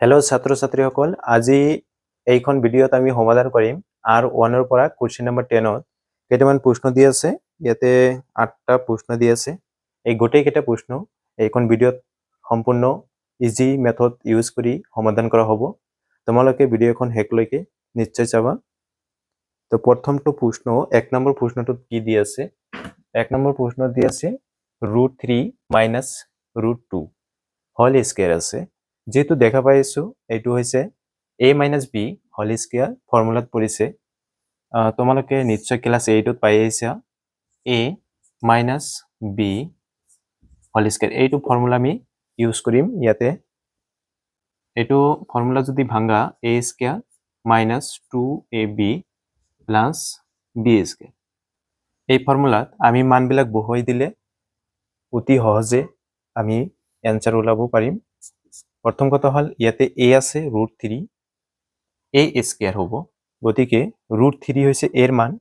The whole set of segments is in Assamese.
হেল্ল' ছাত্ৰ ছাত্ৰীসকল, আজি এইখন ভিডিঅ'ত আমি সমাধান কৰিম R1 পৰা কুৱেশ্যন নম্বৰ 10ত কেইটামান প্ৰশ্ন দি আছে। ইয়াতে 8টা প্ৰশ্ন দি আছে। এই গোটেইকেইটা প্ৰশ্ন এইখন ভিডিঅ'ত সম্পূৰ্ণ ইজি মেথড ইউজ কৰি সমাধান কৰা হ'ব। তোমালোকে ভিডিঅ'খন শেষলৈকে নিশ্চয় চাবা। তো প্ৰথমটো প্ৰশ্ন, 1 নম্বৰ প্ৰশ্নটোত কি দি আছে? 1 নম্বৰ প্ৰশ্ন দি আছে √3 মাইনাছ √2 হোল স্কয়াৰ আছে। যেহেতু দেখা পাইছো এইটো হৈছে a minus b whole square ফৰ্মুলাত পৰিছে। তোমালোকে নিশ্চয় ক্লাছ 8ত পাই আহিছা a minus b whole square. এইটো ফৰ্মুলা আমি ইউজ কৰিম ইয়াতে। এইটো ফৰ্মুলা যদি ভাঙা a square minus 2ab plus b square. এই ফৰ্মুলাত আমি মানবিলাক বহুৱাই দিলে অতি সহজে আমি এনসাৰ ওলাব পাৰিম। প্ৰথম কথা হল ইয়াতে a আছে √3 a স্কয়াৰ হ'ব। গতিকে √3 হৈছে a ৰ মান,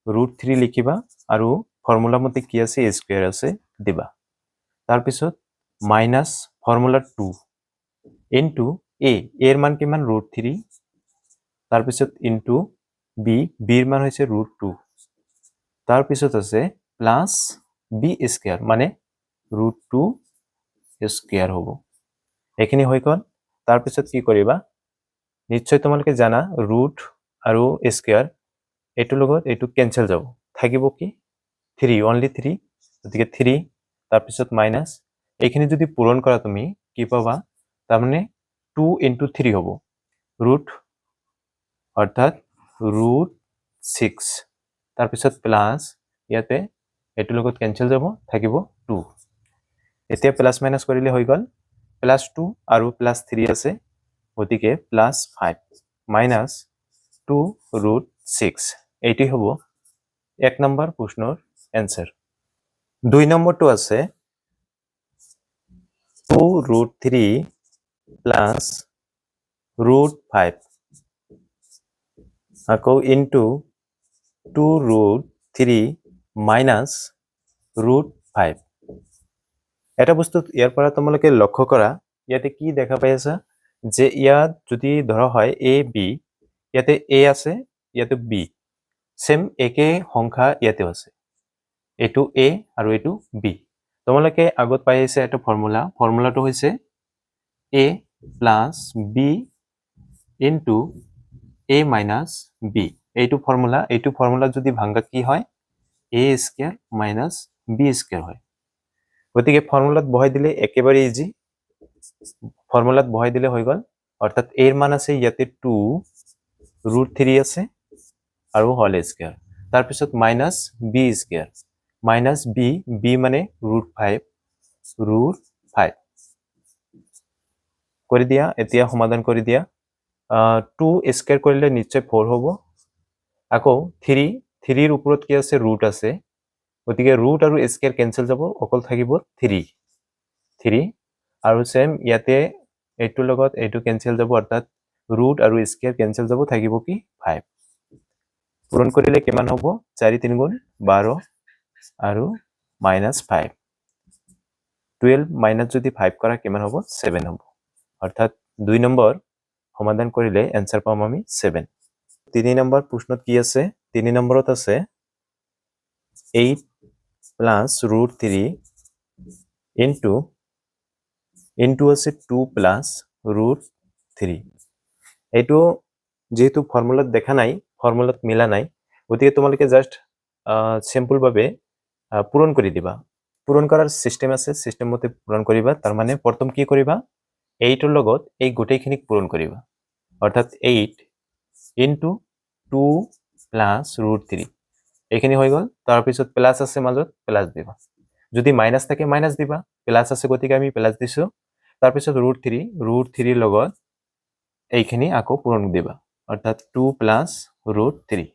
√3 লিখিবা আৰু ফৰ্মুলা মতে কি আছে a স্কয়াৰ আছে দিবা। তাৰপিছত মাইনাছ ফৰ্মুলা 2 ইনটু a ৰ মান কিমান √3, তাৰপিছত ইনটু b ৰ মান হৈছে √2, তাৰপিছত আছে প্লাছ b স্কয়াৰ মানে √2 স্কয়াৰ হ'ব। এইখিনি হৈ গ'ল। তাৰপিছত কি কৰিবা, নিশ্চয় তোমালোকে জানা ৰুট আৰু স্কয়াৰ এইটোৰ লগত এইটো কেনসেল যাব, থাকিব কি 3, অনলি 3, গতিকে 3, তাৰপিছত মাইনাছ এইখিনি যদি পূৰণ কৰা তুমি কি পাবা, তাৰমানে 2 ইনটু 3 হ'ব ৰুট, অৰ্থাৎ √6, তাৰপিছত প্লাছ ইয়াতে এইটোৰ লগত কেনসেল যাব, থাকিব 2। এতিয়া প্লাছ মাইনাছ কৰিলে হৈ গ'ল প্লাছ 2 আৰু প্লাছ 3 আছে, গতিকে প্লাছ 5 মাইনাছ 2 √6। এইটি হ'ব 1 নম্বৰ প্ৰশ্নৰ এনসাৰ। 2 নম্বৰটো আছে 2 √3 প্লাছ √5 আকৌ ইনটু 2 √3 মাইনাছ √5। এটা বস্তু ইয়াৰ পৰা তোমালোকে লক্ষ্য কৰা, ইয়াতে কি দেখা পাই আছা যে ইয়াত যদি ধৰা হয় a b, ইয়াতে a আছে ইয়াতে b, সেম একে সংখ্যা ইয়াতে আছে, এইটো a আৰু এইটো b। তোমালোকে আগত পাই আছে এটা ফৰ্মুলাটো হৈছে a plus b into a minus b। এইটো ফৰ্মুলা যদি ভাঙা কি হয় a square minus b square হয়। গতিকে ফৰ্মুলাত বহাই দিলে একেবাৰে ইজি, ফৰ্মুলাত বহাই দিলে হৈ গ'ল। অৰ্থাৎ a ৰ মান আছে ইয়াতে 2 √3 আছে আৰু হোল স্কয়াৰ, তাৰপিছত minus b square minus b মানে √5 কৰি দিয়া। এতিয়া সমাধান কৰি দিয়া। 2 স্কয়াৰ কৰিলে নিশ্চয় 4 হ'ব। আকৌ 3 ৰ ওপৰত কি আছে ৰুট আছে, গতিকে ৰুট আৰু স্কয়াৰ কেনসেল যাব, অকল থাকিব 3 আৰু সেম ইয়াতে এইটোৰ লগত এইটো কেনসেল যাব, অৰ্থাৎ ৰুট আৰু স্কয়াৰ কেনসেল যাব, থাকিব কি 5। পূৰণ কৰিলে কিমান হ'ব, 4 3 গুণ 12 আৰু মাইনাছ 5, 12 মাইনাছ যদি 5 কৰা কিমান হ'ব 7 হ'ব। অৰ্থাৎ 2 নম্বৰ সমাধান কৰিলে এনসাৰ পাম আমি 7। 3 নম্বৰ প্ৰশ্নত কি আছে, 3 নম্বৰত আছে 8 প্লাছ √3 ইনটু আছে 2 প্লাছ √3। এইটো যেহেতু ফৰ্মুলাত দেখা নাই, ফৰ্মুলাত মিলা নাই, গতিকে তোমালোকে জাস্ট সিম্পলভাৱে পূৰণ কৰি দিবা। পূৰণ কৰাৰ সিস্টেম আছে, সিস্টেম মতে পূৰণ কৰিবা। তাৰ মানে প্ৰথম কি কৰিবা, 8 ৰ লগত এই গোটেইখিনিক পূৰণ কৰিবা, অৰ্থাৎ 8 ইনটু 2 প্লাছ √3, এইখিনি হৈ গ'ল। তাৰপিছত প্লাছ আছে মাজত, প্লাছ দিবা, যদি মাইনাছ থাকে মাইনাছ দিবা, প্লাছ আছে গতিকে আমি প্লাছ দিছো। তাৰপিছত √3 লগত এইখিনি আকৌ পূৰণ দিবা, অৰ্থাৎ 2 প্লাছ √3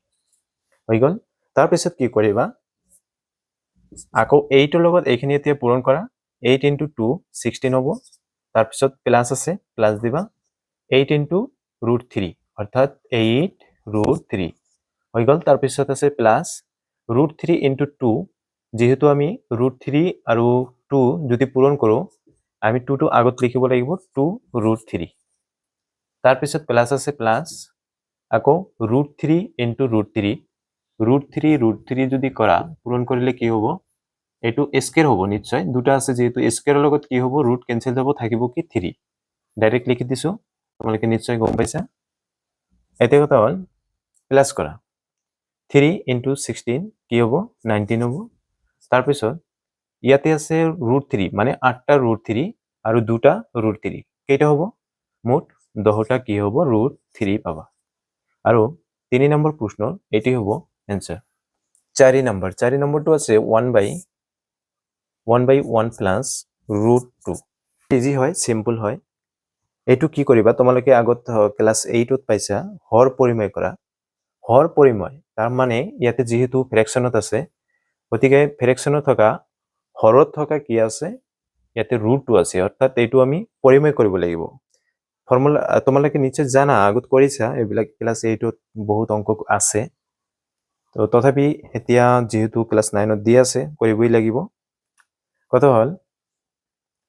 হৈ গ'ল। তাৰপিছত কি কৰিবা, আকৌ 8 ৰ লগত এইখিনি এতিয়া পূৰণ কৰা, 8 ইনটু 2 16 হ'ব। তাৰপিছত প্লাছ আছে, প্লাছ দিবা, 8 ইনটু √3 অৰ্থাৎ 8 √3 হৈ গ'ল। তাৰপিছত আছে প্লাছ √3 ইনটু 2, যেহেতু আমি √3 আৰু 2 যদি পূৰণ কৰোঁ, আমি 2টো আগত লিখিব লাগিব 2 √3, তাৰপিছত প্লাস আছে প্লাস আকৌ √3 ইনটু √3 √3 যদি কৰা পূৰণ কৰিলে কি হ'ব এটো স্কয়াৰ হ'ব নিশ্চয় দুটা আছে যেহেতু স্কয়াৰৰ লগত কি হ'ব ৰুট কেনসেল যাব থাকিব কি 3 ডাইরেক্ট লিখি দিছো তোমালোকে নিশ্চয় গম পাইছা এতে কথা হল প্লাস কৰা 3 ইনটু 16 কি হ'ব 19 হ'ব তাৰপিছত ইয়াতে আছে √3 মানে 8টা √3 আৰু দুটা √3 কেইটা হ'ব মোট 10টা কি হ'ব √3 পাবা আৰু 3 নম্বৰ প্ৰশ্ন এটি হ'ব आंसर 4 নম্বৰটো আছে 1/1 প্লাস √2 ইজি হয় সিম্পল হয় এটো কি কৰিবা তোমালোকে আগত ক্লাস 8 ত পাইছা হৰ পৰিময় কৰা হৰ পৰিময় তাৰ মানে ইয়াতে যেহেতু ফ্ৰেকশনত আছে গতিকে ফ্ৰেকশনত থকা হৰত থকা কি আছে ইয়াতে √2 আছে অৰ্থাৎ এটো আমি পৰিময় কৰিব লাগিব ফৰ্মুলা তোমালোকে নিশ্চয় জানা আগত কৰিছা এইবিলাক ক্লাস 8 ত বহুত অংক আছে তো তথাপি এতিয়া যেহেতু ক্লাস 9 ত দি আছে কৰিবই লাগিব কথা হল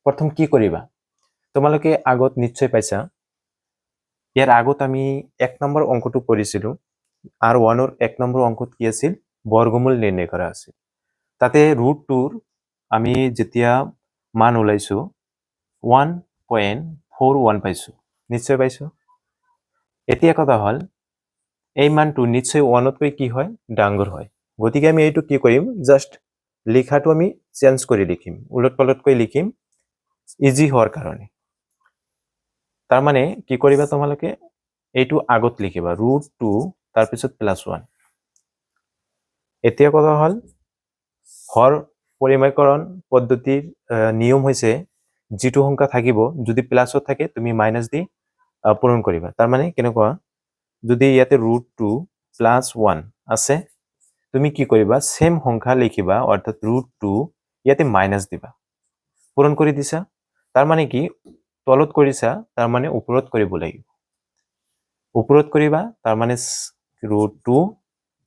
প্ৰথম কি কৰিবা তোমালোকে আগত নিশ্চয় পাইছা ইয়াৰ আগত আমি 1 নম্বৰ অংকটো কৰিছিলো আৰু 1 ৰ 1 নম্বৰ অংকত কি আছিল বৰ্গমূল নিৰ্ণয় কৰা আছিল তাতে √2 ৰ আমি যেতিয়া মান ওলাইছো 1.41 পাইছো নিশ্চয় পাইছো এতিয়া কথা হল এই মানটো নিশ্চয় 1 তকৈ কি হয় ডাঙৰ হয় গতিকে আমি এইটো কি কৰিম জাস্ট লিখাটো আমি চেঞ্জ কৰি লিখিম উলটপালটকৈ লিখিম ইজি হোৱাৰ কাৰণে তাৰ মানে কি কৰিবা তোমালোকে এইটো আগত লিখিবা √2 তাৰ পিছত +1 এতিয়া কথা হল হৰ পৰিময়কৰণ পদ্ধতিৰ নিয়ম হৈছে যেটো সংখ্যা থাকিব যদি প্লাসত থাকে তুমি মাইনাস দি পূৰণ কৰিবা তাৰ মানে কেনেকুৱা যদি ইয়াতে √2 +1 আছে তুমি কি কৰিবা সেম সংখ্যা লিখিবা অৰ্থাৎ √2 ইয়াতে মাইনাস দিবা পূৰণ কৰি দিছা তাৰ মানে কি তলত কৰিছা তাৰ মানে ওপৰত কৰিব লাগিব ওপৰত কৰিবা তাৰ মানে √2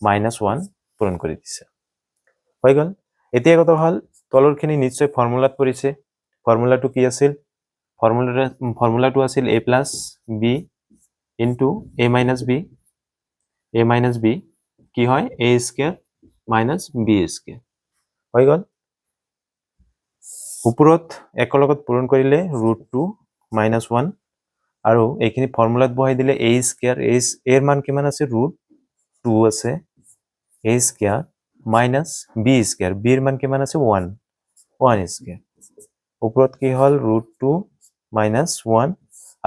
-1 পূৰণ কৰি দিছা হৈ গল এতিয়া কথা হল তলৰখিনি নিশ্চয় ফৰ্মুলাত পৰিছে ফৰ্মুলাটো কি আছিল ফৰ্মুলাটো আছিল a + b into a - b কি হয় a² - b² হৈ গল ওপৰত একৰ লগত পূৰণ কৰিলে √2 -1 আৰু এইখিনি ফৰ্মুলাত বহাই দিলে a² এৰ মান কিমান আছে √2 আছে a² - b² b এৰ মান কিমান আছে 1² ওপৰত কি হল √2 -1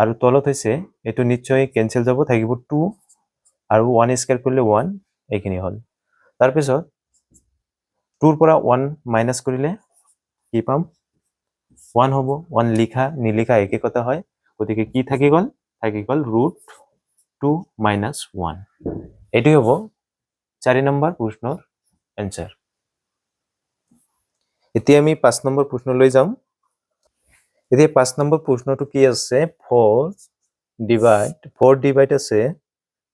আৰু তলত হৈছে এটো নিশ্চয় কেনসেল যাব থাকিব 2 আৰু 1² কৰিলে 1 এইখিনি হল তাৰ পিছত 2 ৰ পৰা 1 মাইনাস কৰিলে কি পাম 1 হ'ব 1 লিখা নিলিখা একে কথা হয় গতিকে কি থাকি গল √2 -1 এটি হ'ব 4 নম্বৰ প্ৰশ্নৰ आंसर এতিয়া আমি 5 নম্বৰ প্ৰশ্নলৈ যাম এতিয়া 5 নম্বৰ প্ৰশ্নটো কি আছে 4 ডিভাইড আছে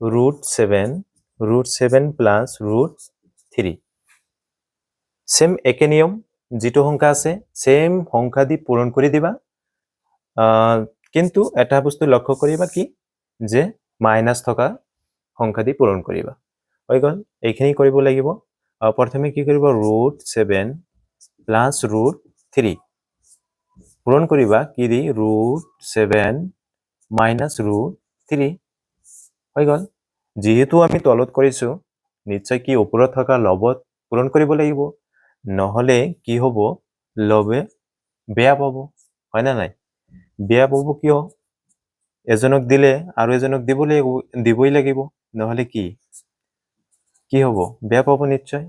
√7 প্লাস √3 সেম একে নিয়ম যেটো সংখ্যা আছে সেম সংখ্যা দি পূৰণ কৰি দিবা কিন্তু এটা বস্তু লক্ষ্য কৰিবা কি যে মাইনাস থকা সংখ্যা দি পূৰণ কৰিবা হৈ গল এইখিনি কৰিব লাগিব প্ৰথমে কি কৰিব √7 প্লাস √3 পূৰণ কৰিবা কি দি √7 মাইনাস √3 হৈ গল যেহেতু আমি তলত কৰিছো নিশ্চয় কি ওপৰত থকা লবত পূৰণ কৰিব লাগিব নহলে কি হ'ব লবে বেয়া পাব হয় না নাই বেয়া পাব কিয় এজনক দিলে আৰু এজনক দিবই লাগিব নহলে কি হ'ব বেয়া পাব নিশ্চয়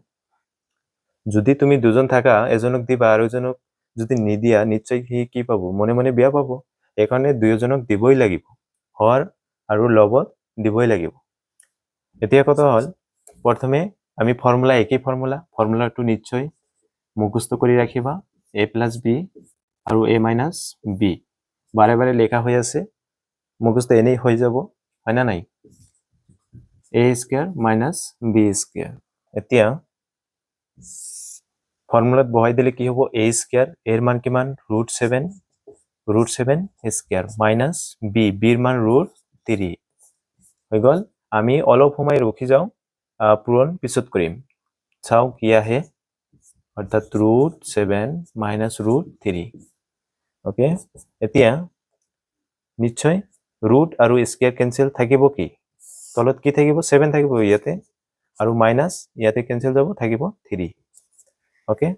যদি তুমি দুজন থাকা এজনক দিবা আৰু এজনক যদি নিদিয়া নিশ্চয় কি পাব মনে মনে বেয়া পাব এখানে দুইজনক দিবই লাগিব হৰ আৰু লবত দিবই লাগিব এতিয়া কথা হল প্ৰথমে আমি ফৰ্মুলা একই ফৰ্মুলাটো নিশ্চয় মুখস্থ কৰি ৰাখিবা a + b আৰু a - b বাৰে বাৰে লেখা হৈ আছে মুখস্থ এনেই হৈ যাব হয় না নাই a² - b² এতিয়া ফৰ্মুলাত বহাই দিলে কি হ'ব a² এর মান কিমান √7² - b এর মান √3 3 হৈ গল আমি অলপ সময় ৰখি যাও পূৰণ পিছত কৰিম চাও কি আহে অৰ্থাৎ √7 -√3 ওকে এতিয়া নিশ্চয় ৰুট আৰু স্কয়াৰ কেনসেল থাকিব কি তলত কি থাকিব 7 থাকিব ইয়াতে আৰু মাইনাস ইয়াতে কেনসেল যাব থাকিব 3 ওকে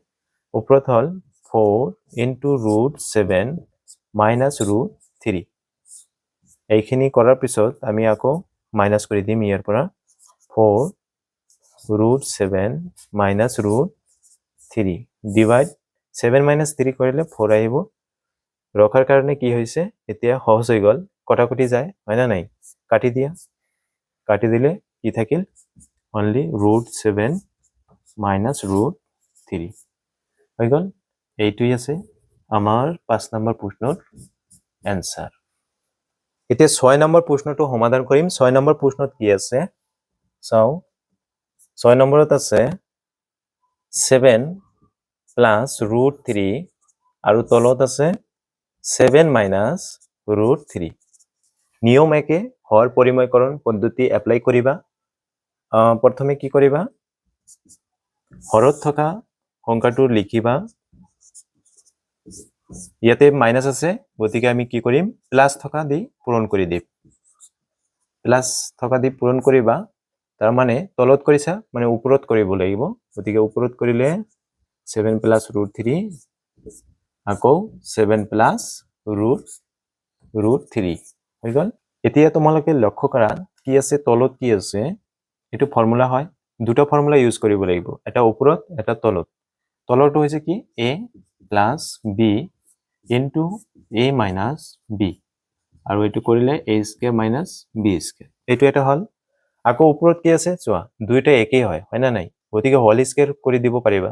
ওপৰত হল 4 * √7 -√3 এইখিনি কৰাৰ পিছত আমি আকৌ মাইনাস কৰি দিম ইয়াৰ পৰা 4 √7 -√3 ডিভাইড 7 - 3 কৰিলে 4 আহিব ৰখাৰ কাৰণে কি হৈছে এতিয়া সহজ হৈ গল কটাকটি যায় হয় না নাই কাটি দিয়া কাটি দিলে কি থাকিল only √7 -√3 হৈ গল এইটোই আছে আমাৰ 5 নম্বৰ প্ৰশ্নৰ आंसर এতিয়া 6 নম্বৰ প্ৰশ্নটো সমাধান কৰিম 6 নম্বৰ প্ৰশ্নত কি আছে চাও 6 নম্বৰত আছে 7 + √3 আৰু তলত আছে 7 - √3 নিয়ম একে হৰ পৰিময়কৰণ পদ্ধতি এপ্লাই কৰিবা প্ৰথমে কি কৰিবা হৰত থকা সংখ্যাটো লিখিবা ইয়াতে মাইনাস আছে গতিকে আমি কি কৰিম প্লাস থকা দি পূৰণ কৰি দিম প্লাস থকা দি পূৰণ কৰিবা তাৰ মানে তলত কৰিছা মানে ওপৰত কৰিব লাগিব গতিকে ওপৰত কৰিলে 7 + √3 আকৌ 7 + √3 হৈ গল এতিয়া তোমালোকে লক্ষ্য কৰা কি আছে তলত কি আছে এটো ফৰ্মুলা হয় দুটো ফৰ্মুলা ইউজ কৰিব লাগিব এটা ওপৰত এটা তলত তলৰটো হৈছে কি a + b into a - b আৰু এটো কৰিলে a² - b² এটো এটা হল আকৌ ওপৰত কি আছে চোৱা দুইটা একেই হয় হয় না নাই গতিকে হোল স্কয়াৰ কৰি দিব পাৰিবা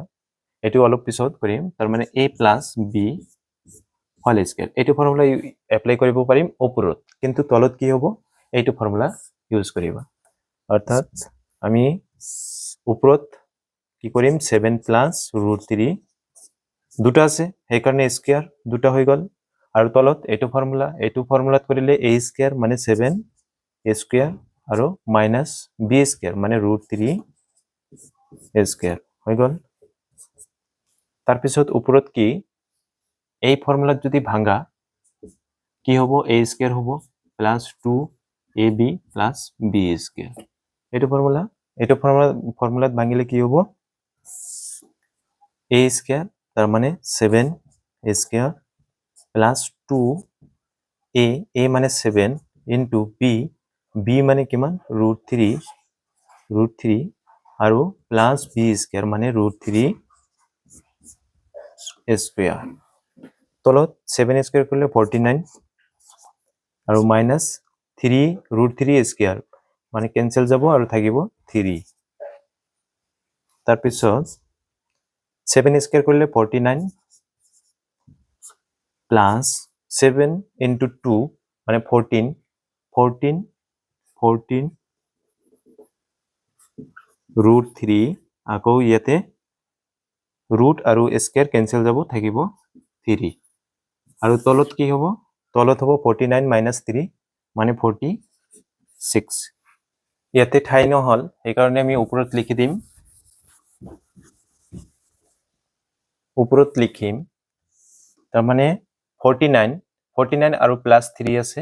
এটো অলপ পিছত কৰিম তাৰ মানে a + b হোল স্কয়াৰ এটো ফৰ্মুলা এপ্লাই কৰিব পাৰিম ওপৰত কিন্তু তলত কি হ'ব এইটো ফৰ্মুলা ইউজ কৰিবা অৰ্থাৎ আমি ওপৰত কি কৰিম 7 + √3 দুটা আছে সেই কাৰণে স্কয়াৰ দুটা হৈ গল আৰু তলত এইটো ফৰ্মুলাত কৰিলে a² মানে 7 a² আৰু -b² মানে √3 a² হৈ গল তাৰ পিছত ওপৰত কি এই ফৰ্মুলাত যদি ভাঙা কি হ'ব a² হ'ব +2ab + b² এইটো ফৰ্মুলাত ভাঙিলে কি হ'ব a² তাৰ মানে 7 a² + 2a মানে 7 into b মানে কিমান √3 আৰু +b² মানে √3 a² তলত 7² কৰিলে 49 আৰু -3 √3 a² মানে কেনসেল যাব আৰু থাকিব 3 তাৰ পিছত 7² কৰিলে 49 plus 7 into 2 মানে 14 √3 আকৌ ইয়াতে ৰুট আৰু স্কয়াৰ কেনসেল যাব থাকিব 3 আৰু তলত কি হ'ব তলত হ'ব 49 - 3 মানে 46 ইয়াতে ঠাই নহল এই কাৰণে আমি ওপৰত লিখি দিম ওপৰত লিখিম তাৰ মানে 49 আৰু +3 আছে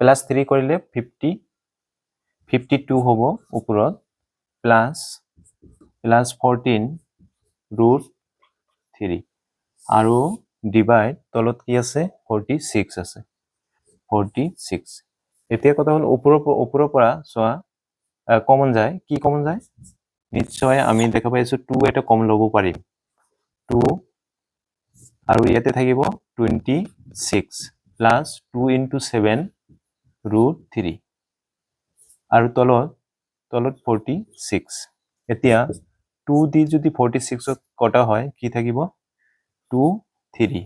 +3 কৰিলে 52 হ'ব ওপৰত +14 √3 আৰু ডিভাইড তলত কি আছে 46 আছে 46 এতিয়া কথা হল ওপৰৰ পৰা চোৱা কমন যায় কি কমন যায় নিশ্চয় আমি দেখা পাইছো 2 এটা কম লব পাৰিম 2 আৰু ইয়াতে থাকিব 26 plus 2 into 7 √3 আৰু তলত 46 এতিয়া 2 দি যদি 46 কটা হয় কি থাকিব 2 3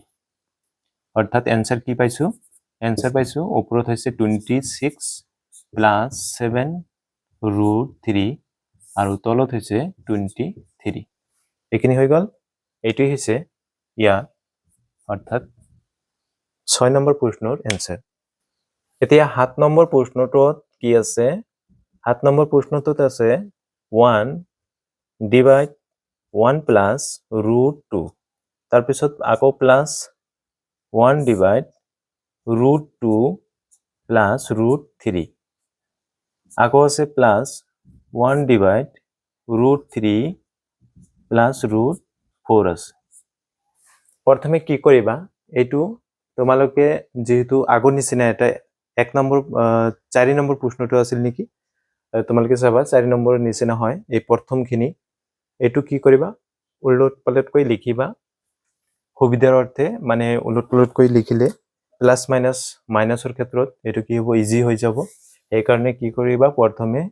অৰ্থাৎ आंसर কি পাইছো आंसर পাইছো ওপৰত হৈছে 26 plus 7 √3 আৰু তলত হৈছে 23 এখিনি হৈ গল এইটোই হৈছে ইয়া অৰ্থাৎ 6 নম্বৰ প্ৰশ্নেৰ आंसर এতিয়া 7 নম্বৰ প্ৰশ্নটোত কি আছে 7 নম্বৰ প্ৰশ্নটোত আছে 1 ডিভাইড 1 প্লাস √2 তাৰপিছত আকৌ প্লাস 1 ডিভাইড √2 প্লাস √3 আকৌ আছে প্লাস 1 ডিভাইড √3 প্লাস √4 আছে প্ৰথমে কি কৰিবা এইটো তোমালোকে যেহেতু আগৰ নিচিনা এটা 1 নম্বৰ 4 নম্বৰ প্ৰশ্নটো আছিল নেকি তোমালোকে চাবা 4 নম্বৰৰ নিচিনা হয় এই প্ৰথমখিনি এইটো কি কৰিবা উলট পালট কৰি লিখিবা সুবিধাৰ অৰ্থে মানে উলট পালট কৰি লিখিলে প্লাস মাইনাস মাইনাসৰ ক্ষেত্ৰত এইটো কি হ'ব ইজি হৈ যাব এই কাৰণে কি কৰিবা প্ৰথমে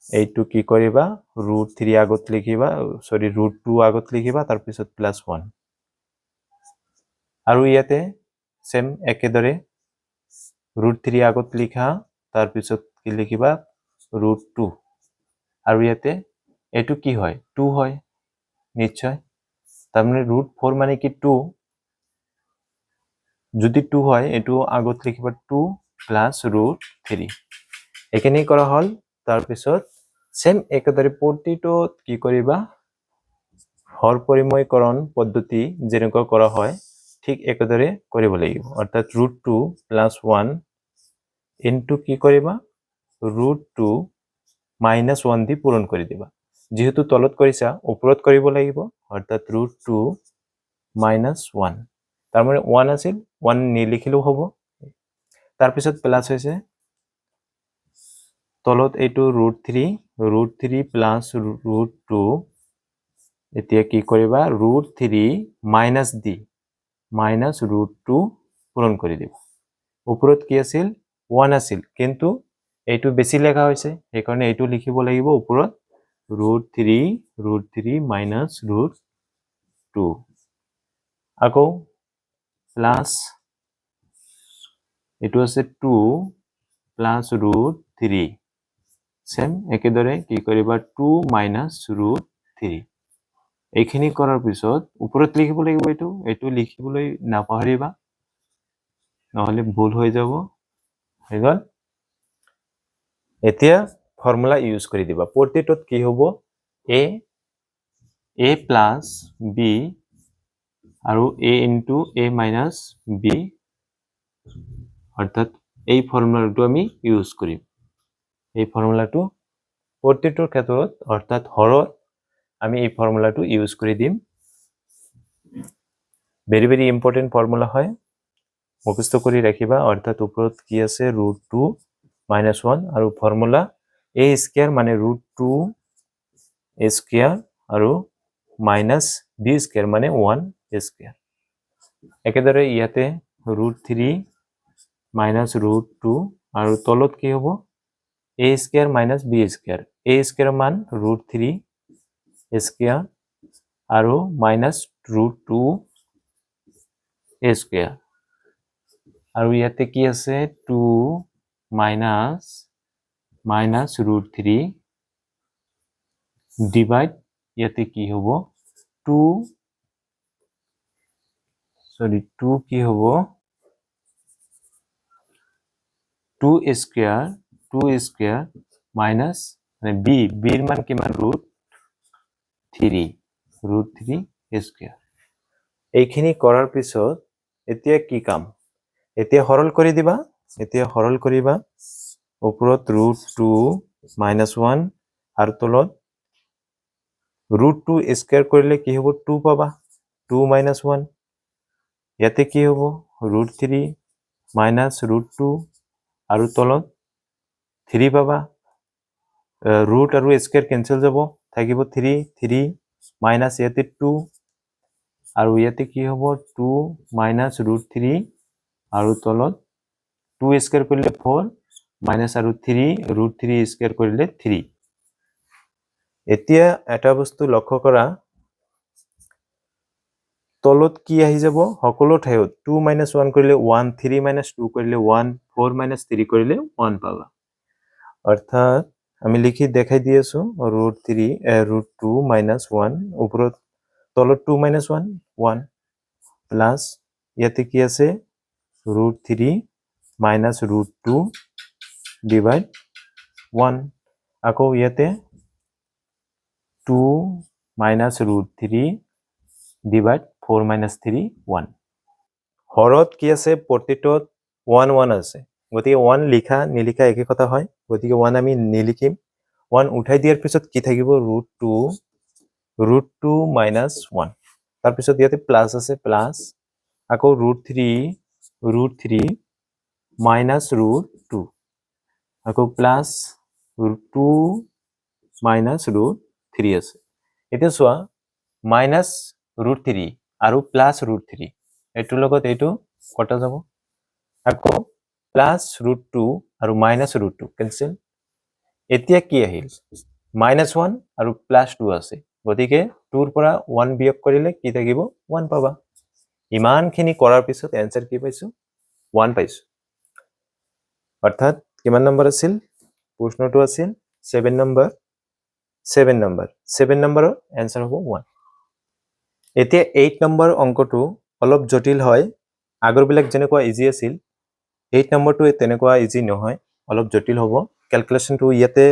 এইটো কি কৰিবা √3 আগত লিখিবা সৰি √2 আগত লিখিবা তাৰ পিছত +1 আৰু ইয়াতে সেম একেদৰে √3 আগত লিখা তাৰ পিছত কি লিখিবা √2 আৰু ইয়াতে এটো কি হয় 2 হয় নিশ্চয় তাৰমানে √4 মানে কি 2 যদি 2 হয় এটো আগত লিখিবা 2 +√3 এখানে কৰা হল তাৰ পিছত সেম একেদৰে প্ৰতিটো কি কৰিবা হৰ পৰিময়কৰণ পদ্ধতি যেনেকৈ কৰা হয় ঠিক একেদৰে কৰিব লাগিব অৰ্থাৎ √2 +1 ইনটু কি কৰিবা √2 -1 দি পূৰণ কৰি দিবা যেহেতু তলত কৰিছা ওপৰত কৰিব লাগিব অৰ্থাৎ √2 -1 তাৰ মানে 1 আছিল 1 নিলিখিলেও হ'ব তাৰ পিছত প্লাস হৈছে তলত এইটো √3 +√2 এতিয়া কি কৰিবা √3 মাইনাস দি -√2 পূৰণ কৰি দিবা ওপৰত কি আছিল 1 আছিল কিন্তু এইটো বেছি লেখা হৈছে এই কাৰণে এইটো লিখিব লাগিব ওপৰত √3 -√2 আকৌ প্লাস এইটো আছে 2 +√3 সেম একেদৰে কি কৰিবা 2 -√3 এইখিনি কৰাৰ পিছত ওপৰত লিখিব লাগিব এইটো লিখিবলৈ নাপাহৰিবা নহলে ভুল হৈ যাব হৈ গল এতিয়া ফৰ্মুলা ইউজ কৰি দিবা প্ৰতিটোত কি হ'ব a + b আৰু a * a - b অৰ্থাৎ এই ফৰ্মুলাটো আমি ইউজ কৰিম এই ফৰ্মুলাটো প্ৰতিটোৰ ক্ষেত্ৰত অৰ্থাৎ হৰত আমি এই ফৰ্মুলাটো ইউজ কৰি দিম ভেৰি ভেৰি ইম্পৰ্টেন্ট ফৰ্মুলা হয় মুখস্থ কৰি ৰাখিবা অৰ্থাৎ ওপৰত কি আছে √2 -1 আৰু ফৰ্মুলা a স্কয়াৰ মানে √2 a স্কয়াৰ আৰু -b স্কয়াৰ মানে 1 a স্কয়াৰ একেদৰে ইয়াতে √3 -√2 আৰু তলত কি হ'ব a square - b square a square মান √3 স্কয়াৰ আৰু -√2 a স্কয়াৰ আৰু ইয়াতে কি আছে 2 -√3 ডিভাইড ইয়াতে কি হ'ব 2 কি হ'ব 2 স্কয়ার মাইনাস মানে b এর মান কিমান √3 স্কয়ার এইখিনি কৰাৰ পিছত এতিয়া কি কাম এতিয়া হৰল কৰি দিবা এতিয়া হৰল কৰিবা ওপৰত √2 -1 আৰু তলত √2 স্কয়াৰ কৰিলে কি হ'ব 2 পাবা 2 -1 ইয়াতে কি হ'ব √3 -√2 আৰু তলত 3 পাবা ৰুট আৰু স্কয়াৰ কেনসেল যাব থাকিব 3 মাইনাস ইয়াতে 2 আৰু ইয়াতে কি হ'ব 2 -√3 আৰু তলত 2 স্কয়াৰ কৰিলে 4 মাইনাস আৰু 3 √3 স্কয়াৰ কৰিলে 3 এতিয়া এটা বস্তু লক্ষ্য কৰা তলত কি আহি যাব সকলো ঠাইত 2 -1 কৰিলে 1 3 -2 কৰিলে 1 4 -3 কৰিলে 1 পাবা অৰ্থাৎ আমি লিখি দেখাই দি আছো √2 -1 ওপৰত তলত 2 -1 1 প্লাস ইয়াতে কি আছে √3 minus root 2 divide 1 আকৌ ইয়াতে 2 minus root 3 divide 4 minus 3 1 হৰত কি আছে প্ৰতিটোত 1 1 আছে গতিকে 1 লিখা নিলিখা একে কথা হয় গতিকে 1 আমি নিলিখিম 1 উঠাই দিয়াৰ পিছত কি থাকিব root 2 minus 1 তাৰ পিছত ইয়াতে প্লাস আছে প্লাস আকৌ root 3 minus root 2 আকৌ প্লাস root 2 minus root 3 আছে এতিয়া চোৱা minus root 3 আৰু plus root 3 এটোৰ লগত এটো কটা যাব আকৌ plus root 2 আৰু minus root 2 cancel এতিয়া কি আহিল -1 আৰু +2 আছে গতিকে 2 ৰ পৰা 1 বিয়োগ কৰিলে কি থাকিব 1 পাবা ইমানখিনি কৰাৰ পিছত आंसर কি পাইছো 1 পাইছো অৰ্থাৎ কিমান নম্বৰ আছিল প্ৰশ্নটো আছিল 7 নম্বৰ 7 নম্বৰৰ आंसर হ'ব 1 এতিয়া 8 নম্বৰ অংকটো অলপ জটিল হয় আগৰবিলাক যেনেকুৱা ইজি আছিল 8 নম্বৰটো তেনেকুৱা ইজি নহয় অলপ জটিল হ'ব ক্যালকুলেশনটো ইয়াতে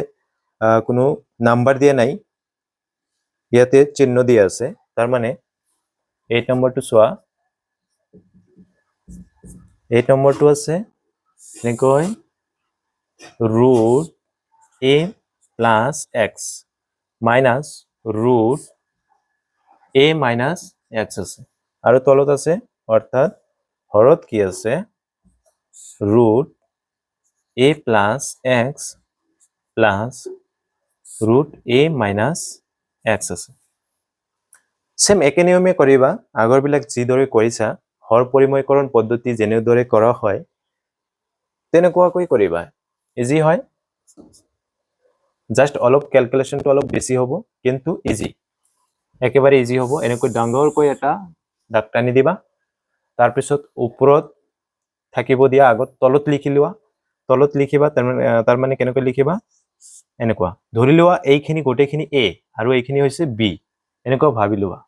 কোনো নাম্বাৰ দিয়া নাই ইয়াতে চিহ্ন দিয়া আছে তাৰ মানে 8 নম্বৰটো চোৱা 8 নম্বৰটো আছে এনেকৈ root a plus x minus root a minus x আছে আৰু তলত আছে অৰ্থাৎ হৰত কি আছে root a plus x plus root a minus x আছে সেম একে নিয়মে কৰিবা আগৰবিলাক যিদৰে কৰিছা হৰ পৰিময়কৰণ পদ্ধতি যেনেদৰে কৰা হয় তেনেকুৱাকৈ কৰিবা ইজি হয় জাস্ট অলপ ক্যালকুলেশনটো অলপ বেছি হ'ব কিন্তু ইজি একেবাৰে ইজি হ'ব এনেকৈ ডাঙৰকৈ এটা দাগ টানি দিবা তাৰ পিছত ওপৰত থাকিব দিয়া আগত তলত লিখি লোৱা তলত লিখিবা তাৰ মানে কেনেকৈ লিখিবা এনেকুৱা ধৰি লোৱা এইখিনি গোটেইখিনি a আৰু এইখিনি হৈছে b এনেকুৱা ভাবি লোৱা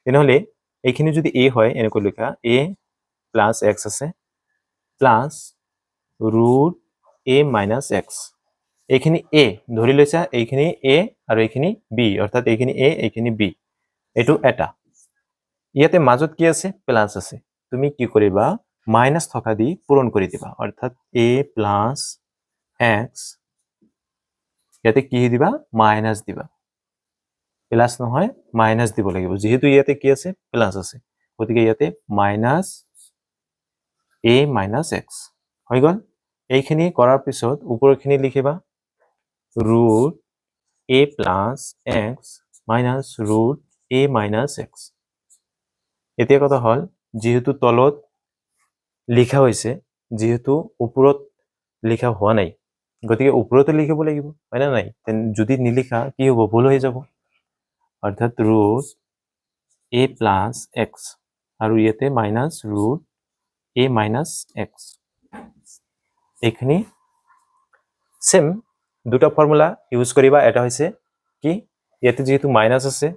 তেনেহলে এইখিনি যদি a হয় এনেকৈ লিখা a plus x আছে plus root a minus x এইখিনি a ধৰি লৈছা এইখিনি a আৰু এইখিনি b অৰ্থাৎ এইখিনি a এইখিনি b এটো এটা ইয়াতে মাজত কি আছে প্লাস আছে তুমি কি কৰিবা মাইনাস থকা দি পূৰণ কৰি দিবা অৰ্থাৎ a plus x ইয়াতে কি দিবা মাইনাস দিবা প্লাস নহয় মাইনাস দিব লাগিব যেহেতু ইয়াতে কি আছে প্লাস আছে গতিকে ইয়াতে মাইনাস a minus x হৈ গল এইখিনি কৰাৰ পিছত ওপৰখিনি লিখিবা root a plus x minus root a minus x এতিয়া কথা হল যেহেতু তলত লিখা হৈছে যেহেতু ওপৰত লিখা হোৱা নাই গতিকে ওপৰতে লিখিব লাগিব হয় না নাই যদি নিলিখা কি হ'ব ভুল হৈ যাব অৰ্থাৎ root a plus x আৰু ইয়াতে minus root a minus x এখানে সেম দুটা ফৰ্মুলা ইউজ কৰিবা এটা হৈছে কি ইয়াতে যেহেতু মাইনাস আছে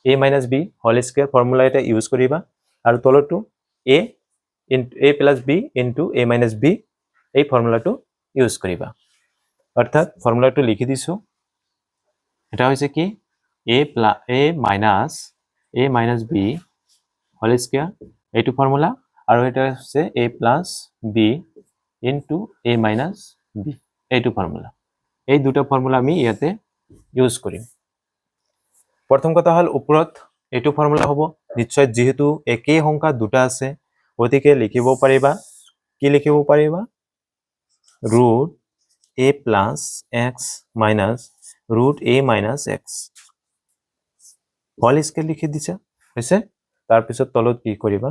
a minus b whole square formula এটা ইউজ কৰিবা আৰু তলটো a plus b into a minus b এই ফৰ্মুলাটো ইউজ কৰিবা অৰ্থাৎ ফর্মুলাটো লিখি দিছো এটা হৈছে কি a minus b whole square এইটো ফর্মুলা আৰু এটা হৈছে a plus b into a minus b এইটো ফর্মুলা এই দুটো ফর্মুলা আমি ইয়াতে ইউজ কৰিম প্ৰথম কথা হল ওপৰত এইটো ফর্মুলা হ'ব নিশ্চয় যেহেতু একেই সংখ্যা দুটা আছে গতিকে লিখিব পাৰিবা কি লিখিব পাৰিবা root a plus x minus root a minus x whole square লিখি দিছা হৈছে তাৰ পিছত তলত কি কৰিবা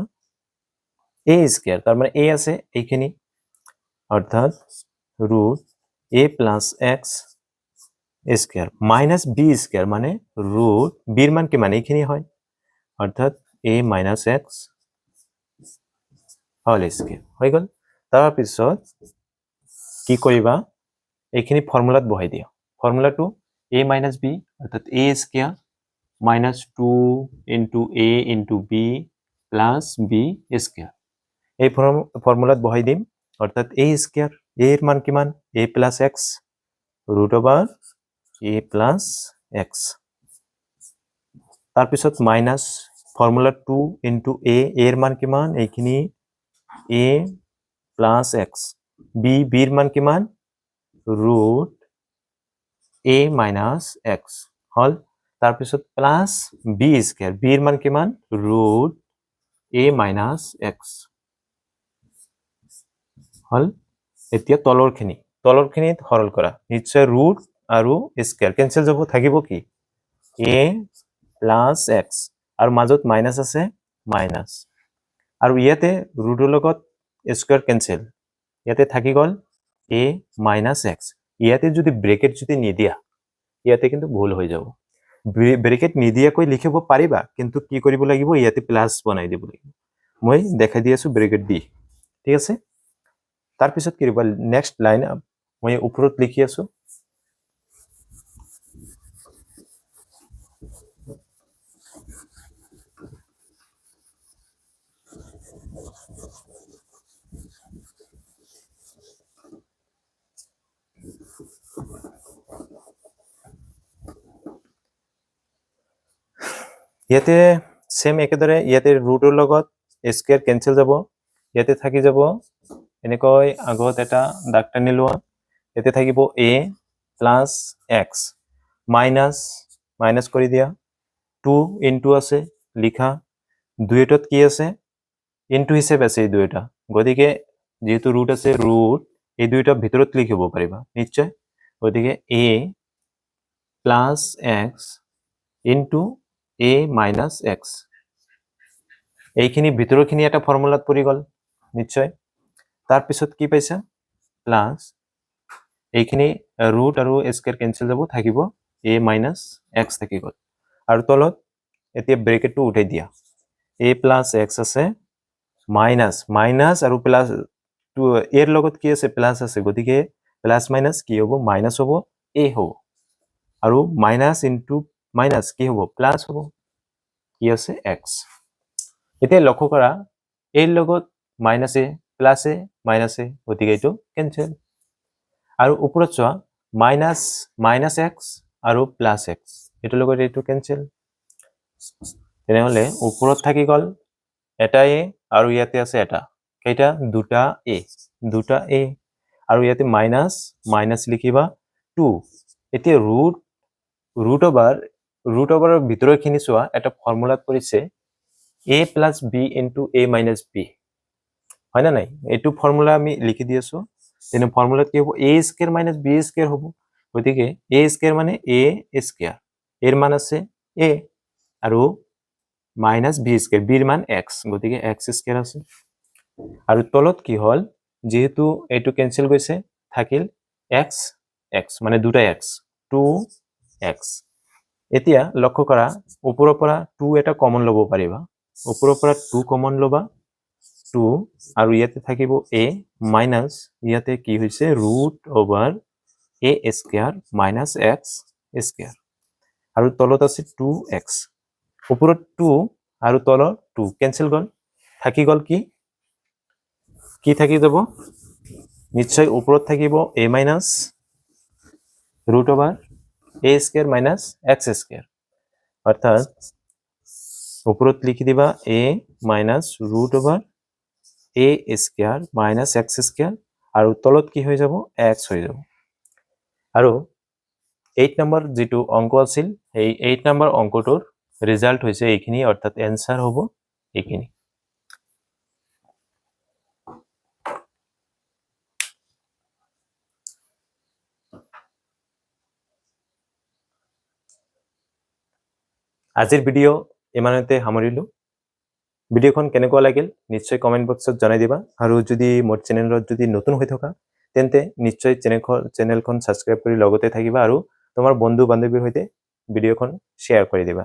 a স্কয়াৰ তাৰ মানে a আছে এইখিনি অৰ্থাৎ root a plus x square minus b square মানে root b এর মান কি মানে এইখিনি হয় অর্থাৎ a minus x whole square হৈ গল তাৰ পিছত কি কৰিবা এইখিনি ফর্মুলাত বহাই দিয়া ফর্মুলাটো a minus b অর্থাৎ a square minus 2 into a into b plus b square এই ফর্মুলাত বহাই দিম অর্থাৎ a স্কয়ার a এর মান কি মান a plus x root over a plus x তাৰপিছত মাইনাস ফর্মুলা 2 ইনটু a এর মান কি মান এইখিনি a প্লাস x b এর মান কি মান রুট a মাইনাস x হল তাৰপিছত প্লাস b স্কয়াৰ b এৰ মান কি মান ৰুট a মাইনাস x হল এতিয়া তলৰখিনিত সৰল কৰা নিশ্চয় ৰুট আৰু স্কয়াৰ কেনসেল যাব থাকিব কি a প্লাস x আৰু মাজত মাইনাস আছে মাইনাস আৰু ইয়াতে ৰুটৰ লগত স্কয়াৰ কেনসেল ইয়াতে থাকি গল a মাইনাস x ইয়াতে যদি ব্ৰেকেট যদি নিদিয়া ইয়াতে কিন্তু ভুল হৈ যাব ব্ৰেকেট নিদিয়াকৈ লিখিব পাৰিবা কিন্তু কি কৰিব লাগিব ইয়াতে প্লাস বনাই দিব লাগিব মই দেখাই দি আছো ব্ৰেকেট দি ঠিক আছে তাৰপিছত কি কৰিব নেক্সট লাইন মই ওপৰত লিখি আছো ইয়াতে সেম একেদৰে ইয়াতে ৰুটৰ লগত স্কয়ার কেনসেল যাব ইয়াতে থাকি যাব এনেকৈ আগত এটা দাগ টানি লোৱা ইয়াতে থাকিব a plus x minus minus কৰি দিয়া 2 ইনটু আছে লিখা দুইটাত কি আছে ইনটু হিসাবে আছে এই দুইটা গতিকে যেহেতু ৰুট আছে ৰুট এই দুইটা ভিতৰত লিখিব পাৰিবা নিশ্চয় গতিকে a plus x into a minus x এইখিনি ভিতৰখিনি এটা ফৰ্মুলাত পৰি গল নিশ্চয় তাৰপিছত কি পাইছা প্লাস এইখিনি ৰুট আৰু স্কয়াৰ কেনসেল যাব থাকিব a মাইনাস x থাকি গল আৰু তলত এতিয়া ব্ৰেকেটটো উঠাই দিয়া a প্লাস x আছে মাইনাস মাইনাস আৰু প্লাস টু এর লগত কি আছে প্লাস আছে গতিকে প্লাস মাইনাস কি হ'ব মাইনাস হ'ব a হ'ব আৰু মাইনাস ইনটু মাইনাস কি হ'ব প্লাস হ'ব কি আছে x এতিয়া লক্ষ্য কৰা এর লগত minus a plus a minus a গতিকে এটো ক্যান্সেল আৰু ওপৰত চোৱা মাইনাস মাইনাস x আৰু প্লাস x এটোৰ লগত এটো ক্যান্সেল তেনেহলে ওপৰত থাকি গল এটা a আৰু ইয়াতে আছে এটা কেইটা দুটা a আৰু ইয়াতে মাইনাস মাইনাস লিখিবা 2 এতিয়া ৰুট ওভাৰৰ ভিতৰখিনি চোৱা এটা ফৰ্মুলাত পৰিছে a plus b into a minus b হয় না নাই এটো ফর্মুলা আমি লিখি দি আছো তেনে ফর্মুলাত কি হ'ব a square minus b square হ'ব গতিকে a স্কয়ার মানে a স্কয়ার এর মান আছে a আৰু minus b স্কয়াৰ b এৰ মান x গতিকে x স্কয়াৰ আছে আৰু তলত কি হল যেহেতু এটো ক্যান্সেল গৈছে থাকিল x মানে দুটা x 2x এতিয়া লক্ষ্য কৰা ওপৰৰ পৰা 2 এটা কমন লব পাৰিবা ওপৰৰ পৰা 2 কমন লবা 2 আৰু ইয়াতে থাকিব a মাইনাস ইয়াতে কি হৈছে root over a square minus x square আৰু তলত আছে 2x ওপৰত 2 আৰু তলত 2 ক্যান্সেল গল থাকি গল কি থাকি যাব নিশ্চয় ওপৰত থাকিব a minus root over a square minus x square অৰ্থাৎ উপৰত লিখি দিবা a minus root over a square minus x square আৰু তলত কি হৈ যাব x হৈ যাব আৰু 8 নম্বৰ যেটো অংক আছিল এই 8 নম্বৰ অংকটোৰ ৰিজাল্ট হৈছে এইখিনি অৰ্থাৎ এনসাৰ হ'ব এইখিনি আজিৰ ভিডিও ইমানতে সামৰিলো ভিডিওখন কেনেকুৱা লাগিল নিশ্চয় কমেন্ট বক্সত জনাই দিবা আৰু যদি মোৰ চেনেলত যদি নতুন হৈ থকা তেন্তে নিশ্চয় চেনেলখন সাবস্ক্ৰাইব কৰি লগতে থাকিবা আৰু তোমাৰ বন্ধু বান্ধৱীৰ সৈতে ভিডিওখন শেয়াৰ কৰি দিবা